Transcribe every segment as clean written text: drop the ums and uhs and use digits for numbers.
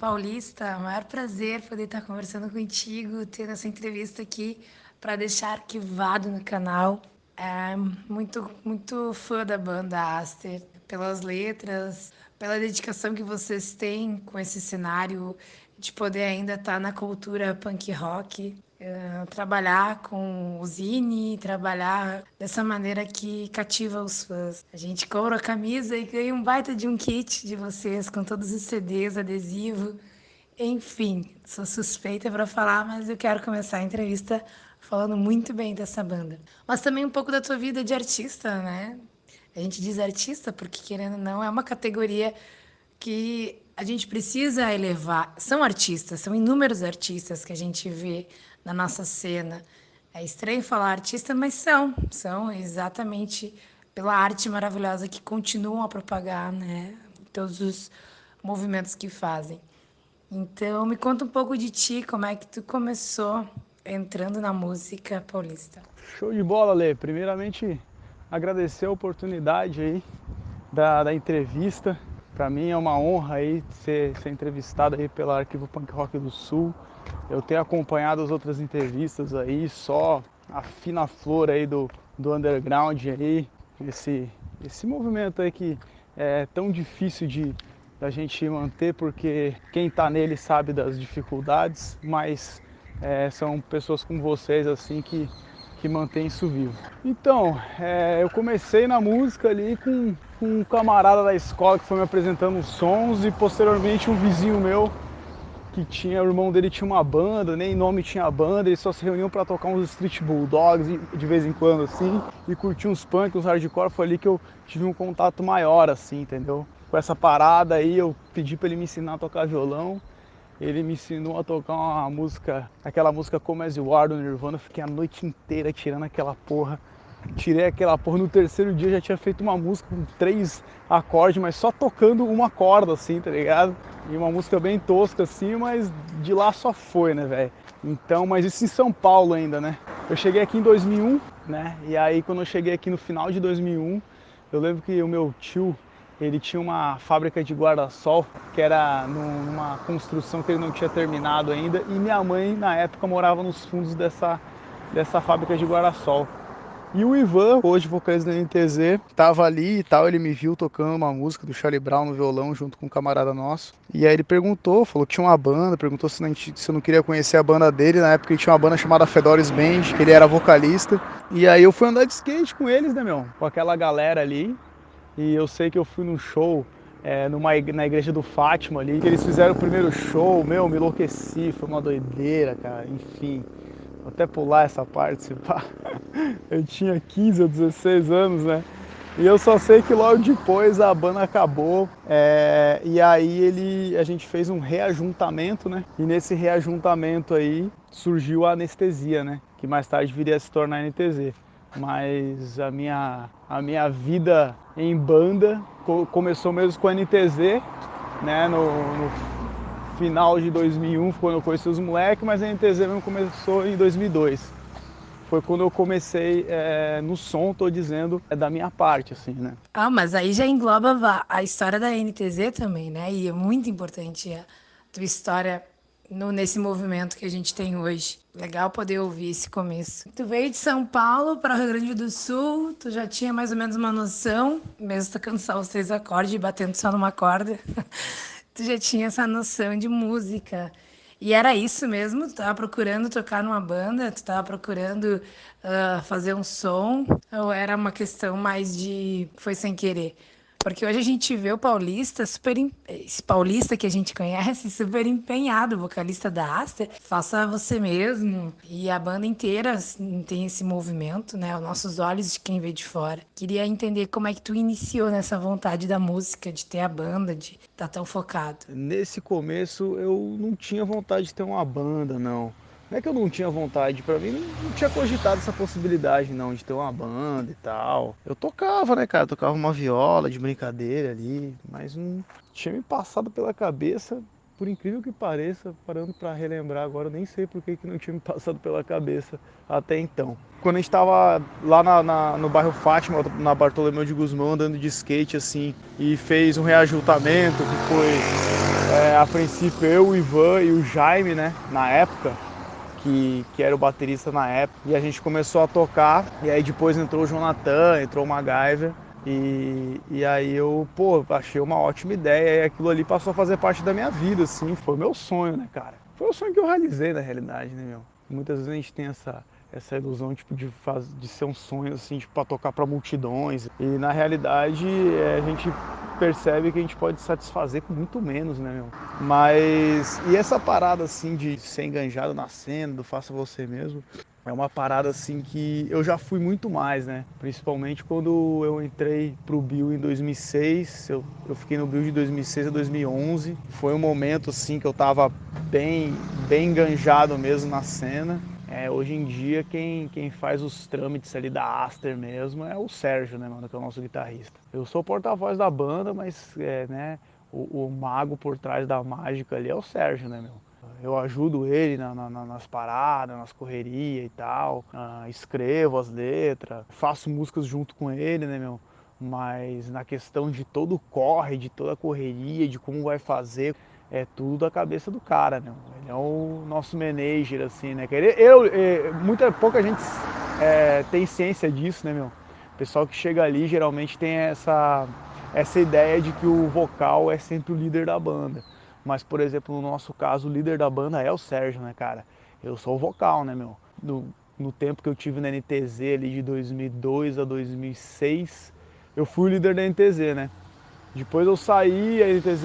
Paulista, é o maior prazer poder estar conversando contigo, tendo essa entrevista aqui para deixar arquivado no canal. É muito fã da banda Aster, pelas letras, pela dedicação que vocês têm com esse cenário de poder ainda estar na cultura punk rock, trabalhar com o zine, trabalhar dessa maneira que cativa os fãs. A gente compra a camisa e ganha um baita de um kit de vocês com todos os CDs, adesivo. Enfim, sou suspeita para falar, mas eu quero começar a entrevista falando muito bem dessa banda. Mas também um pouco da tua vida de artista, né? A gente diz artista porque, querendo ou não, é uma categoria que a gente precisa elevar. São artistas, são inúmeros artistas que a gente vê na nossa cena. É estranho falar artista, mas são exatamente pela arte maravilhosa que continuam a propagar, né? Todos os movimentos que fazem. Então, me conta um pouco de ti, como é que tu começou entrando na música paulista. Show de bola, Lê. Primeiramente, agradecer a oportunidade aí da entrevista. Para mim é uma honra aí ser entrevistado aí pela Arquivo Punk Rock do Sul. Eu tenho acompanhado as outras entrevistas aí, só a fina flor aí do underground aí, esse movimento aí que é tão difícil da gente manter, porque quem tá nele sabe das dificuldades, mas são pessoas como vocês assim que mantém isso vivo. Então, eu comecei na música ali com um camarada da escola que foi me apresentando os sons e posteriormente um vizinho meu que tinha, o irmão dele tinha uma banda, nem nome tinha a banda, eles só se reuniam para tocar uns Street Bulldogs de vez em quando assim, e curtir uns punk, uns hardcore. Foi ali que eu tive um contato maior assim, entendeu? Com essa parada aí eu pedi para ele me ensinar a tocar violão. Ele me ensinou a tocar uma música, aquela música Come As You Are do Nirvana. Eu fiquei a noite inteira tirando aquela porra. Tirei aquela porra. No terceiro dia eu já tinha feito uma música com 3 acordes, mas só tocando uma corda assim, tá ligado? E uma música bem tosca assim, mas de lá só foi, né, velho? Então, mas isso em São Paulo ainda, né? Eu cheguei aqui em 2001, né? E aí quando eu cheguei aqui no final de 2001, eu lembro que o meu tio, ele tinha uma fábrica de guarda-sol que era numa construção que ele não tinha terminado ainda, e minha mãe na época morava nos fundos dessa fábrica de guarda-sol. E o Ivan, hoje vocalista da NTZ, tava ali e tal, ele me viu tocando uma música do Charlie Brown no violão junto com um camarada nosso. E aí ele perguntou, falou que tinha uma banda, perguntou se eu não queria conhecer a banda dele. Na época ele tinha uma banda chamada Fedoris Band, que ele era vocalista. E aí eu fui andar de skate com eles, né, meu? Com aquela galera ali. E eu sei que eu fui num show na igreja do Fátima ali, que eles fizeram o primeiro show, meu, me enlouqueci, foi uma doideira, cara, enfim. Vou até pular essa parte, se pá. Eu tinha 15 ou 16 anos, né? E eu só sei que logo depois a banda acabou, e aí a gente fez um reajuntamento, né? E nesse reajuntamento aí surgiu a Anestesia, né? Que mais tarde viria a se tornar a NTZ. Mas a minha vida em banda começou mesmo com a NTZ, né? No final de 2001, quando eu conheci os moleques, mas a NTZ mesmo começou em 2002. Foi quando eu comecei no som, tô dizendo, da minha parte, assim, né? Ah, mas aí já engloba a história da NTZ também, né? E é muito importante a tua história nesse movimento que a gente tem hoje. Legal poder ouvir esse começo. Tu veio de São Paulo para o Rio Grande do Sul, tu já tinha mais ou menos uma noção, mesmo tocando só os 3 acordes e batendo só numa corda, tu já tinha essa noção de música. E era isso mesmo? Tu tava procurando tocar numa banda? Tu tava procurando fazer um som? Ou era uma questão mais de foi sem querer? Porque hoje a gente vê o paulista esse paulista que a gente conhece super empenhado, o vocalista da Aster, faça você mesmo. E a banda inteira assim, tem esse movimento, né? Os nossos olhos de quem vê de fora. Queria entender como é que tu iniciou nessa vontade da música, de ter a banda, de estar tão focado. Nesse começo eu não tinha vontade de ter uma banda, não. Não é que eu não tinha vontade, pra mim não tinha cogitado essa possibilidade não, de ter uma banda e tal. Eu tocava, né, cara, tocava uma viola de brincadeira ali, mas não tinha me passado pela cabeça, por incrível que pareça, parando pra relembrar agora, eu nem sei por que não tinha me passado pela cabeça até então. Quando a gente tava lá no bairro Fátima, na Bartolomeu de Gusmão, andando de skate assim, e fez um reajuntamento, que foi A princípio eu, o Ivan e o Jaime, né, na época, que era o baterista na época, e a gente começou a tocar, e aí depois entrou o Jonathan, entrou o MacGyver, e aí eu, pô, achei uma ótima ideia, e aquilo ali passou a fazer parte da minha vida, assim, foi meu sonho, né, cara? Foi o sonho que eu realizei, na realidade, né, meu? Muitas vezes a gente tem essa ilusão, tipo, de ser um sonho, assim, tipo, pra tocar pra multidões, e na realidade a gente percebe que a gente pode satisfazer com muito menos, né, meu? Mas, e essa parada, assim, de ser enganjado na cena, do faça você mesmo, é uma parada, assim, que eu já fui muito mais, né? Principalmente quando eu entrei pro Bill em 2006, eu fiquei no Bill de 2006 a 2011, foi um momento, assim, que eu tava bem enganjado mesmo na cena. Hoje em dia, quem faz os trâmites ali da Aster mesmo é o Sérgio, né, mano, que é o nosso guitarrista. Eu sou o porta-voz da banda, mas, né, o mago por trás da mágica ali é o Sérgio, né, meu? Eu ajudo ele nas paradas, nas correrias e tal, escrevo as letras, faço músicas junto com ele, né, meu? Mas na questão de todo o corre, de toda a correria, de como vai fazer, é tudo da cabeça do cara, né? Ele é o nosso manager, assim, né? Pouca gente tem ciência disso, né, meu? O pessoal que chega ali geralmente tem essa ideia de que o vocal é sempre o líder da banda. Mas, por exemplo, no nosso caso, o líder da banda é o Sérgio, né, cara? Eu sou o vocal, né, meu? No tempo que eu tive na NTZ ali de 2002 a 2006, eu fui o líder da NTZ, né? Depois eu saí, a NTZ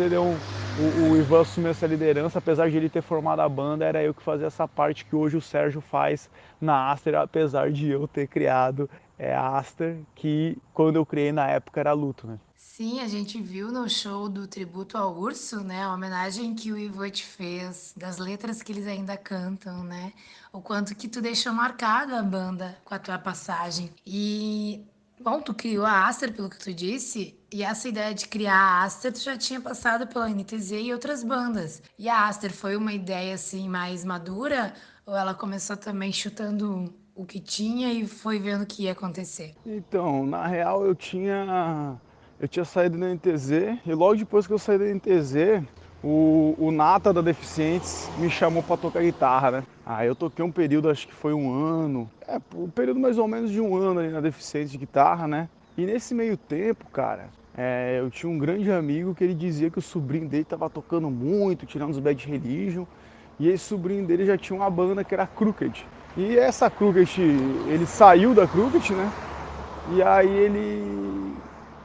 o Ivan assumiu essa liderança, apesar de ele ter formado a banda, era eu que fazia essa parte que hoje o Sérgio faz na Aster, apesar de eu ter criado a Aster, que quando eu criei na época era luto, né? Sim, a gente viu no show do Tributo ao Urso, né, a homenagem que o Ivo te fez, das letras que eles ainda cantam, né, o quanto que tu deixou marcado a banda com a tua passagem. E, bom, tu criou a Aster, pelo que tu disse, e essa ideia de criar a Aster, tu já tinha passado pela NTZ e outras bandas. E a Aster foi uma ideia, assim, mais madura, ou ela começou também chutando o que tinha e foi vendo o que ia acontecer? Então, na real eu tinha saído da NTZ e logo depois que eu saí da NTZ, o Nata da Deficientes me chamou para tocar guitarra, né? Aí eu toquei um período, acho que foi um ano, um período mais ou menos de um ano ali na Deficientes de guitarra, né? E nesse meio tempo, cara, eu tinha um grande amigo que ele dizia que o sobrinho dele tava tocando muito, tirando os Bad Religion, e esse sobrinho dele já tinha uma banda que era a Crooked. E essa Crooked, ele saiu da Crooked, né? E aí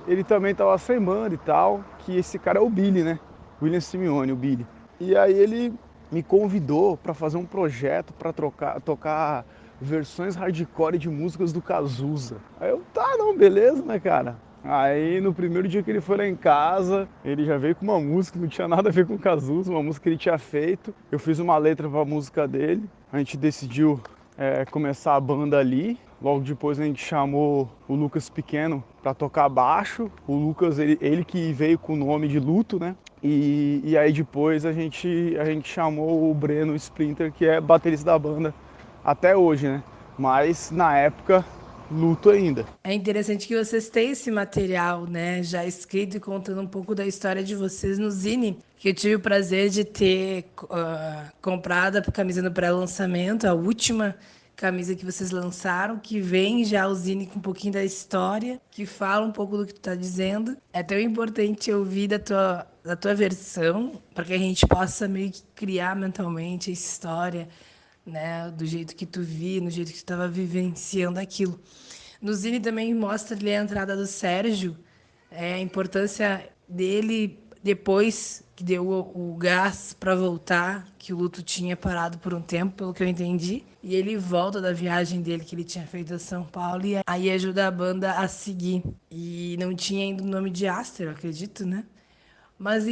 ele também tava sem banda e tal, que esse cara é o Billy, né? William Simeone, o Billy. E aí ele me convidou para fazer um projeto para tocar versões hardcore de músicas do Cazuza. Aí eu, tá, não, beleza, né, cara? Aí no primeiro dia que ele foi lá em casa, ele já veio com uma música que não tinha nada a ver com o Cazuza, uma música que ele tinha feito. Eu fiz uma letra para a música dele. A gente decidiu começar a banda ali. Logo depois a gente chamou o Lucas Pequeno para tocar baixo. O Lucas, ele que veio com o nome de Luto, né? E aí depois a gente chamou o Breno Splinter, que é baterista da banda até hoje, né? Mas na época, Luto ainda. É interessante que vocês têm esse material, né, já escrito e contando um pouco da história de vocês no Zine, que eu tive o prazer de ter comprado a camisa no pré-lançamento, a última camisa que vocês lançaram, que vem já o Zine com um pouquinho da história, que fala um pouco do que tu tá dizendo. É tão importante ouvir da tua versão, para que a gente possa meio que criar mentalmente a história, né, do jeito que tu via, no jeito que tu estava vivenciando aquilo. No Zine também mostra ali a entrada do Sérgio, a importância dele depois que deu o gás para voltar, que o luto tinha parado por um tempo, pelo que eu entendi. E ele volta da viagem dele que ele tinha feito a São Paulo e aí ajuda a banda a seguir. E não tinha ainda o nome de Aster, eu acredito, né? Mas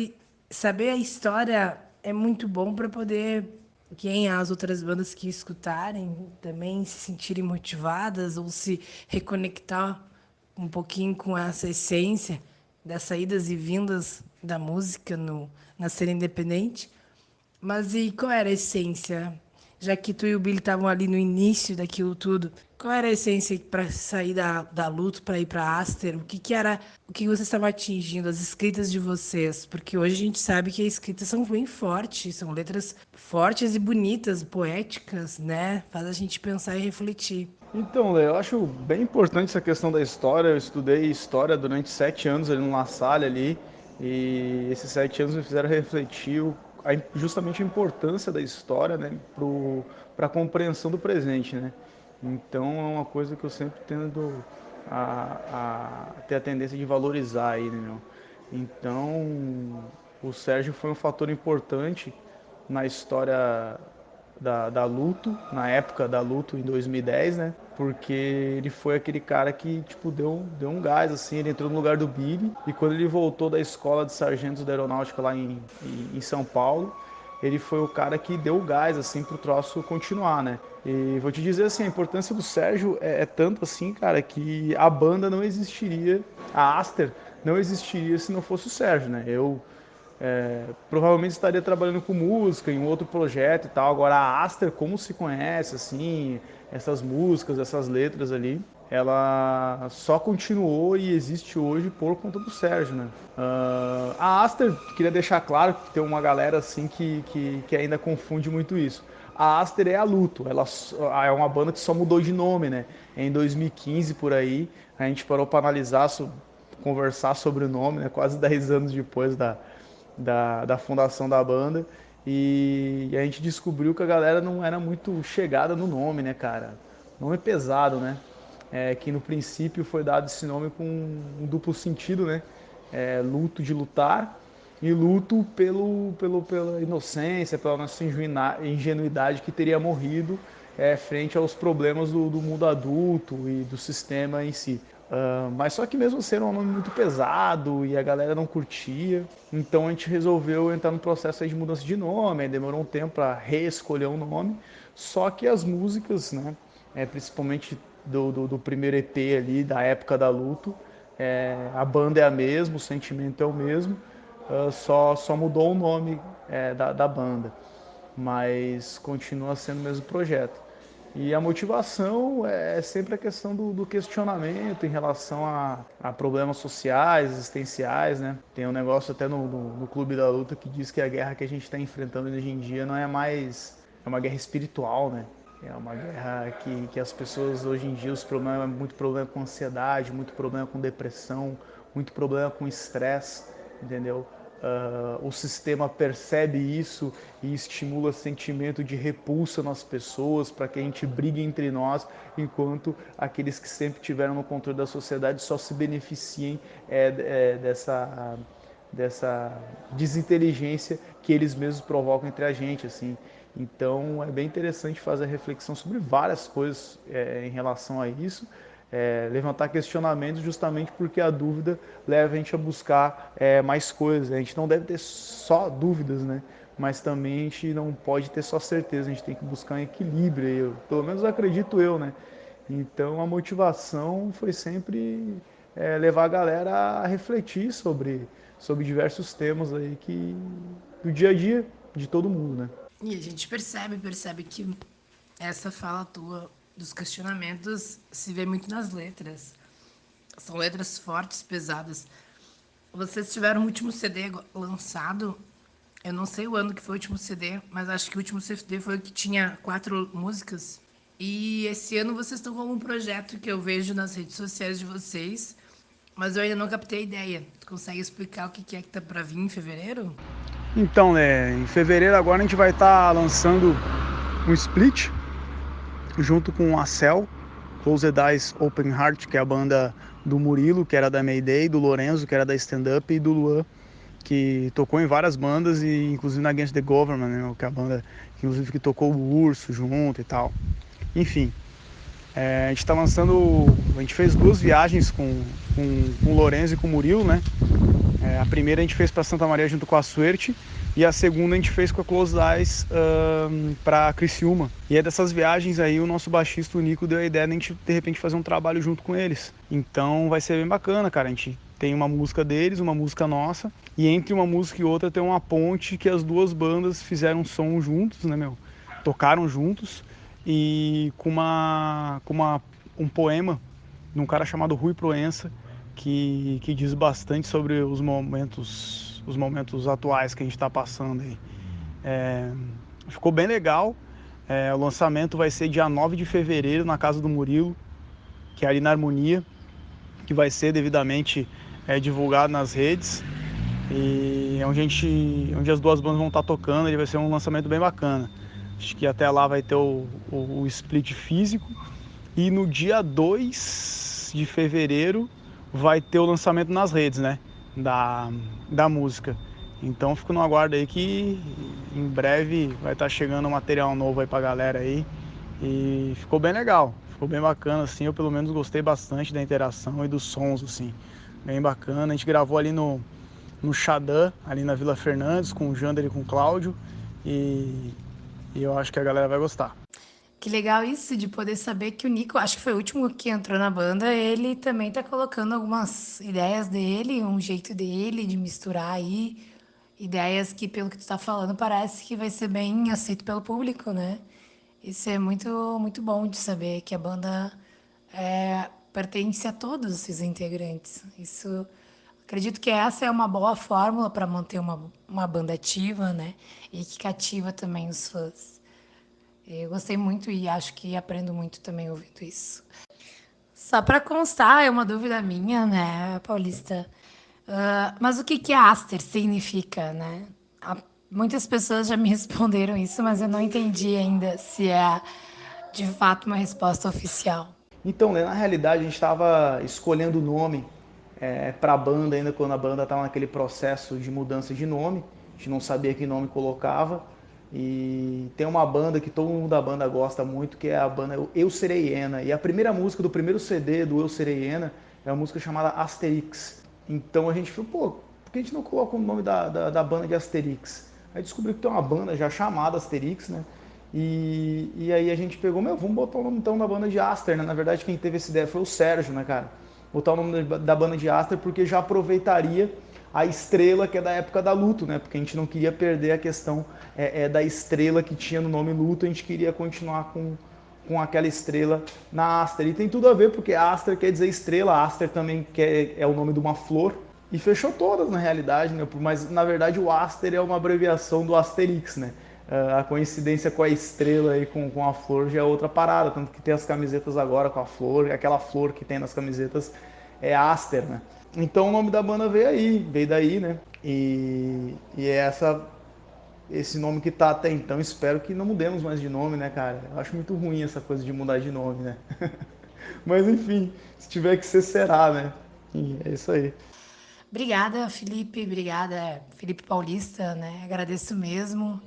saber a história é muito bom para poder quem as outras bandas que escutarem também se sentirem motivadas ou se reconectar um pouquinho com essa essência das saídas e vindas da música na cena independente. Mas e qual era a essência já que tu e o Billy estavam ali no início daquilo tudo, qual era a essência para sair da Luto para ir para Aster? O que vocês estavam atingindo, as escritas de vocês? Porque hoje a gente sabe que as escritas são bem fortes, são letras fortes e bonitas, poéticas, né? Faz a gente pensar e refletir. Então, Lê, eu acho bem importante essa questão da história. Eu estudei história durante 7 anos ali no La Salle ali, e esses 7 anos me fizeram refletir justamente a importância da história, né, para a compreensão do presente, né? Então é uma coisa que eu sempre tendo a ter a tendência de valorizar aí, né, meu? Então o Sérgio foi um fator importante na história da Luto, na época da Luto em 2010, né? Porque ele foi aquele cara que, tipo, deu um gás, assim, ele entrou no lugar do Billy, e quando ele voltou da escola de sargentos da aeronáutica lá em São Paulo, ele foi o cara que deu o gás, assim, pro troço continuar, né? E vou te dizer, assim, a importância do Sérgio é tanto, assim, cara, que a banda não existiria, a Aster não existiria se não fosse o Sérgio, né? Eu provavelmente estaria trabalhando com música em um outro projeto e tal. Agora a Aster, como se conhece, assim, essas músicas, essas letras ali, ela só continuou e existe hoje por conta do Sérgio, né? A Aster, queria deixar claro que tem uma galera assim que ainda confunde muito isso. A Aster é a Luto, ela é uma banda que só mudou de nome, né? Em 2015 por aí, a gente parou para analisar, conversar sobre o nome, né? Quase 10 anos depois da fundação da banda. E a gente descobriu que a galera não era muito chegada no nome, né, cara? Nome pesado, né? Que no princípio foi dado esse nome com um duplo sentido, né? Luto de lutar e luto pela inocência, pela nossa ingenuidade que teria morrido frente aos problemas do mundo adulto e do sistema em si. Mas só que mesmo sendo um nome muito pesado e a galera não curtia, então a gente resolveu entrar no processo aí de mudança de nome, aí demorou um tempo para reescolher um nome, só que as músicas, né, principalmente do primeiro EP ali, da época da Luto, a banda é a mesma, o sentimento é o mesmo, só mudou o nome da banda, mas continua sendo o mesmo projeto. E a motivação é sempre a questão do questionamento em relação a problemas sociais, existenciais, né? Tem um negócio até no Clube da Luta que diz que a guerra que a gente está enfrentando hoje em dia não é mais... é uma guerra espiritual, né? É uma guerra que as pessoas hoje em dia, os problemas, muito problema com ansiedade, muito problema com depressão, muito problema com estresse, entendeu? O sistema percebe isso e estimula sentimento de repulsa nas pessoas para que a gente brigue entre nós, enquanto aqueles que sempre tiveram no controle da sociedade só se beneficiem dessa desinteligência que eles mesmos provocam entre a gente, assim. Então é bem interessante fazer reflexão sobre várias coisas em relação a isso, levantar questionamentos justamente porque a dúvida leva a gente a buscar mais coisas. A gente não deve ter só dúvidas, né? Mas também a gente não pode ter só certeza, a gente tem que buscar um equilíbrio, pelo menos acredito eu, né? Então a motivação foi sempre levar a galera a refletir sobre diversos temas aí do dia a dia de todo mundo, né? E a gente percebe que essa fala tua dos questionamentos se vê muito nas letras. São letras fortes, pesadas. Vocês tiveram o último CD lançado. Eu não sei o ano que foi o último CD, mas acho que o último CD foi o que tinha 4 músicas. E esse ano vocês estão com algum projeto que eu vejo nas redes sociais de vocês, mas eu ainda não captei a ideia. Tu consegue explicar o que é que tá para vir em fevereiro? Então, né, em fevereiro agora a gente vai estar lançando um split junto com a Cell, Closed Eyes Open Heart, que é a banda do Murilo, que era da Mayday, do Lorenzo, que era da Stand Up, e do Luan, que tocou em várias bandas, e inclusive na Against the Government, né, que é a banda inclusive que tocou o Urso junto e tal. Enfim, a gente está lançando... A gente fez 2 viagens com o Lorenzo e com o Murilo, né? A primeira a gente fez para Santa Maria junto com a Suerte, e a segunda a gente fez com a Closed Eyes para Criciúma. E é dessas viagens aí o nosso baixista, o Nico, deu a ideia de a gente de repente fazer um trabalho junto com eles. Então vai ser bem bacana, cara. A gente tem uma música deles, uma música nossa, e entre uma música e outra tem uma ponte que as 2 bandas fizeram um som juntos, né, meu? tocaram juntos, e um poema de um cara chamado Rui Proença, que diz bastante sobre os momentos atuais que a gente está passando aí. Ficou bem legal. O lançamento vai ser dia 9 de fevereiro na casa do Murilo, que é ali na Harmonia, que vai ser devidamente divulgado nas redes, e onde as duas bandas vão estar tocando. Ele vai ser um lançamento bem bacana. Acho que até lá vai ter o split físico, e no dia 2 de fevereiro vai ter o lançamento nas redes, né, da música. Então fico no aguardo aí, que em breve vai estar chegando material novo aí pra galera aí. E ficou bem legal, ficou bem bacana, assim. Eu pelo menos gostei bastante da interação e dos sons, assim, bem bacana. A gente gravou ali no Xadã, ali na Vila Fernandes, com o Jander e com o Cláudio, e eu acho que a galera vai gostar. Que legal isso de poder saber que o Nico, acho que foi o último que entrou na banda, ele também tá colocando algumas ideias dele, um jeito dele de misturar aí, ideias que, pelo que tu tá falando, parece que vai ser bem aceito pelo público, né? Isso é muito, muito bom de saber que a banda pertence a todos esses integrantes. Isso, acredito que essa é uma boa fórmula para manter uma banda ativa, né? E que cativa também os fãs. Eu gostei muito e acho que aprendo muito também ouvindo isso. Só para constar, é uma dúvida minha, né, Paulista? Mas o que que Aster significa, né? Muitas pessoas já me responderam isso, mas eu não entendi ainda se é de fato uma resposta oficial. Então, né, na realidade, a gente estava escolhendo o nome para a banda ainda, quando a banda estava naquele processo de mudança de nome. A gente não sabia que nome colocava. E tem uma banda que todo mundo da banda gosta muito, que é a banda Eu Serei Hiena. E a primeira música do primeiro CD do Eu Serei Hiena é uma música chamada Asterix. Então a gente falou, pô, por que a gente não coloca o nome da banda de Asterix? Aí descobri que tem uma banda já chamada Asterix, né? E aí a gente pegou, vamos botar o nome então da banda de Aster, né? Na verdade quem teve essa ideia foi o Sérgio, né, cara? Botar o nome da banda de Aster, porque já aproveitaria a estrela que é da época da Luto, né? Porque a gente não queria perder a questão da estrela que tinha no nome Luto, a gente queria continuar com aquela estrela na Aster. E tem tudo a ver, porque Aster quer dizer estrela, Aster também é o nome de uma flor. E fechou todas na realidade, né? Mas na verdade o Aster é uma abreviação do Asterix, né? A coincidência com a estrela e com a flor já é outra parada, tanto que tem as camisetas agora com a flor, aquela flor que tem nas camisetas é Aster, né? Então o nome da banda veio daí, né? E é esse nome que tá até então. Espero que não mudemos mais de nome, né, cara? Eu acho muito ruim essa coisa de mudar de nome, né? Mas enfim, se tiver que ser, será, né? E é isso aí. Obrigada, Felipe. Obrigada, Felipe Paulista, né? Agradeço mesmo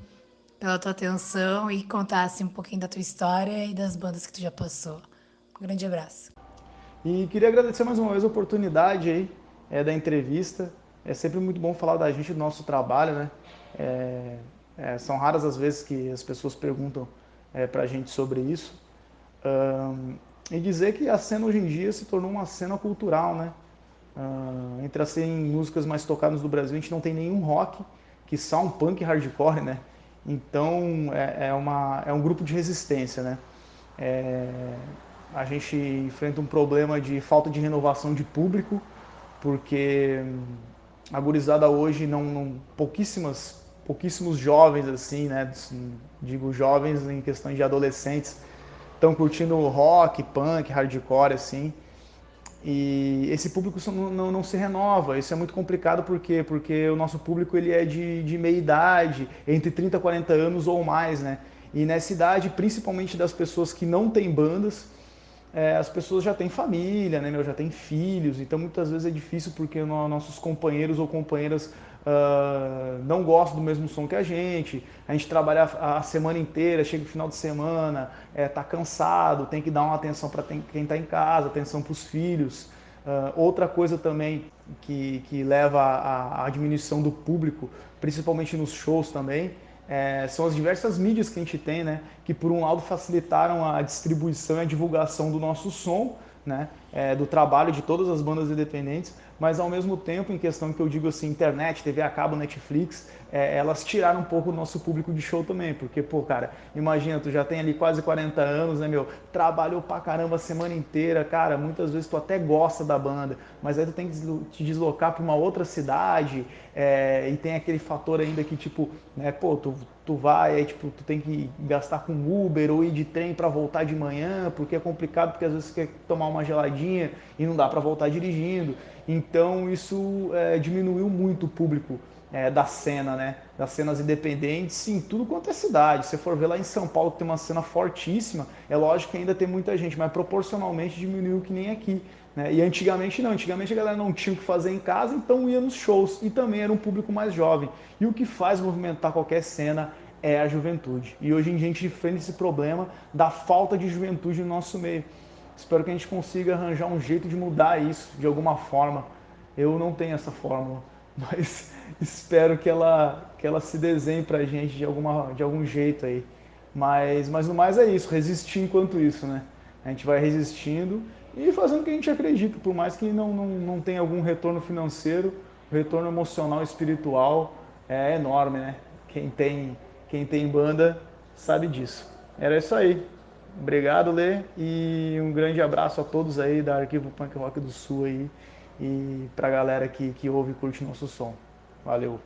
pela tua atenção e contar assim, um pouquinho da tua história e das bandas que tu já passou. Um grande abraço. E queria agradecer mais uma vez a oportunidade aí da entrevista. É sempre muito bom falar da gente, do nosso trabalho, né? São raras as vezes que as pessoas perguntam pra gente sobre isso. E dizer que a cena hoje em dia se tornou uma cena cultural, né? Entre as 100 músicas mais tocadas do Brasil, a gente não tem nenhum rock, que só um punk hardcore, né? Então é um grupo de resistência, né? A gente enfrenta um problema de falta de renovação de público, porque a gurizada hoje pouquíssimos jovens assim, né? Digo jovens em questão de adolescentes, estão curtindo rock, punk, hardcore assim. E esse público não se renova. Isso é muito complicado porque o nosso público ele é de meia idade, entre 30 e 40 anos ou mais, né? E nessa idade, principalmente das pessoas que não têm bandas, as pessoas já têm família, né, já têm filhos, então muitas vezes é difícil porque nossos companheiros ou companheiras não gostam do mesmo som que a gente trabalha a semana inteira, chega no final de semana, tá cansado, tem que dar uma atenção para quem está em casa, atenção para os filhos. Outra coisa também que leva à diminuição do público, principalmente nos shows também, são as diversas mídias que a gente tem, né, que por um lado facilitaram a distribuição e a divulgação do nosso som, né, do trabalho de todas as bandas independentes, mas ao mesmo tempo, em questão que eu digo assim, internet, TV a cabo, Netflix, elas tiraram um pouco do nosso público de show também, porque, pô, cara, imagina, tu já tem ali quase 40 anos, né, meu, trabalhou pra caramba a semana inteira, cara, muitas vezes tu até gosta da banda, mas aí tu tem que te deslocar pra uma outra cidade, e tem aquele fator ainda que, tipo, né, pô, tu vai, aí, tipo, tu tem que gastar com Uber ou ir de trem para voltar de manhã, porque é complicado, porque às vezes você quer tomar uma geladinha e não dá para voltar dirigindo. Então isso diminuiu muito o público da cena, né? Das cenas independentes em tudo quanto é cidade. Se você for ver lá em São Paulo, que tem uma cena fortíssima, é lógico que ainda tem muita gente, mas proporcionalmente diminuiu que nem aqui. Né? E antigamente não, antigamente a galera não tinha o que fazer em casa, então ia nos shows e também era um público mais jovem. E o que faz movimentar qualquer cena é a juventude. E hoje em dia a gente enfrenta esse problema da falta de juventude no nosso meio. Espero que a gente consiga arranjar um jeito de mudar isso de alguma forma. Eu não tenho essa fórmula, mas espero que ela se desenhe pra gente de algum jeito aí. Mas no mais é isso, resistir enquanto isso, né? A gente vai resistindo e fazendo o que a gente acredita, por mais que não tenha algum retorno financeiro, o retorno emocional e espiritual é enorme, né? Quem tem banda sabe disso. Era isso aí. Obrigado, Lê, e um grande abraço a todos aí da Arquivo Punk Rock do Sul aí e pra galera que ouve e curte nosso som. Valeu!